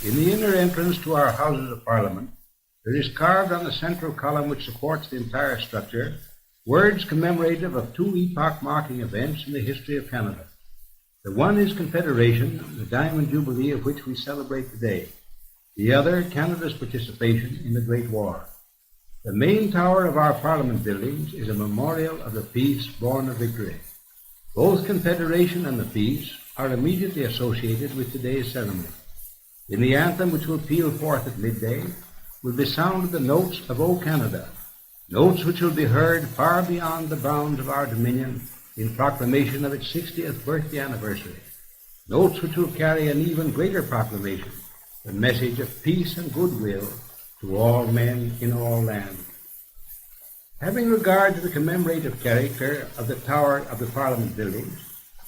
In the inner entrance to our Houses of Parliament, there is carved on the central column which supports the entire structure words commemorative of two epoch-marking events in the history of Canada. The one is Confederation, the Diamond Jubilee of which we celebrate today. The other, Canada's participation in the Great War. The main tower of our Parliament buildings is a memorial of the peace born of victory. Both Confederation and the peace are immediately associated with today's ceremony. In the anthem which will peal forth at midday will be sounded the notes of O Canada, notes which will be heard far beyond the bounds of our dominion in proclamation of its 60th birthday anniversary, notes which will carry an even greater proclamation, the message of peace and goodwill to all men in all lands. Having regard to the commemorative character of the tower of the Parliament buildings,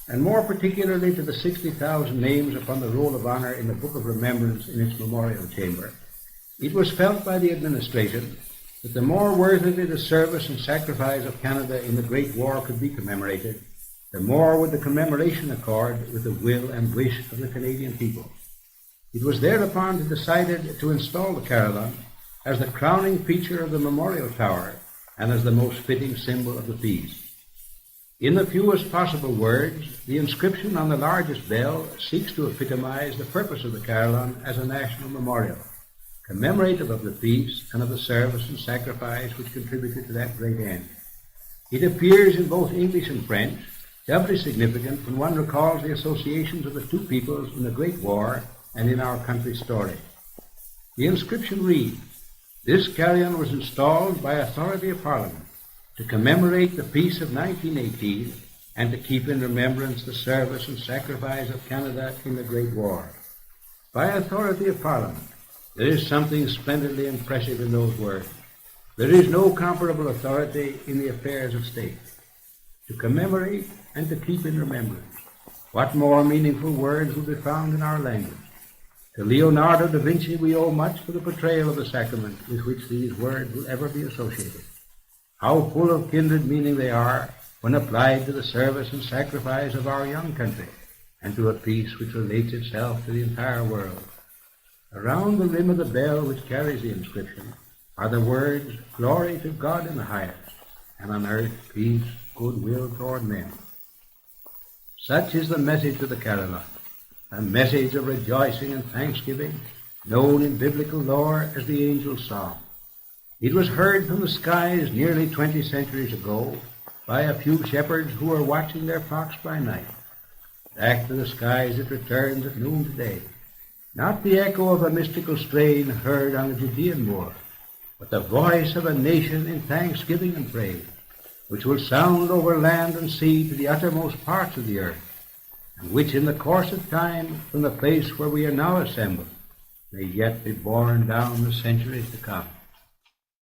and more particularly to the 60,000 names upon the roll of honour in the Book of Remembrance in its memorial chamber, it was felt by the administration that the more worthily the service and sacrifice of Canada in the Great War could be commemorated, the more would the commemoration accord with the will and wish of the Canadian people. It was thereupon decided to install the Carillon as the crowning feature of the memorial tower and as the most fitting symbol of the peace. In the fewest possible words, the inscription on the largest bell seeks to epitomize the purpose of the Carillon as a national memorial, commemorative of the peace and of the service and sacrifice which contributed to that great end. It appears in both English and French, doubly significant when one recalls the associations of the two peoples in the Great War and in our country's story. The inscription reads, "This carillon was installed by authority of Parliament to commemorate the peace of 1918 and to keep in remembrance the service and sacrifice of Canada in the Great War." By authority of Parliament, there is something splendidly impressive in those words. There is no comparable authority in the affairs of state. To commemorate and to keep in remembrance. What more meaningful words will be found in our language? To Leonardo da Vinci we owe much for the portrayal of the sacrament with which these words will ever be associated. How full of kindred meaning they are when applied to the service and sacrifice of our young country and to a peace which relates itself to the entire world. Around the rim of the bell which carries the inscription are the words, "Glory to God in the highest, and on earth peace, goodwill toward men." Such is the message of the Carillon, a message of rejoicing and thanksgiving, known in biblical lore as the Angel's Song. It was heard from the skies nearly 20 centuries ago by a few shepherds who were watching their flocks by night. Back to the skies it returns at noon today, not the echo of a mystical strain heard on the Judean moor, but the voice of a nation in thanksgiving and praise, which will sound over land and sea to the uttermost parts of the earth, and which in the course of time, from the place where we are now assembled, may yet be borne down the centuries to come.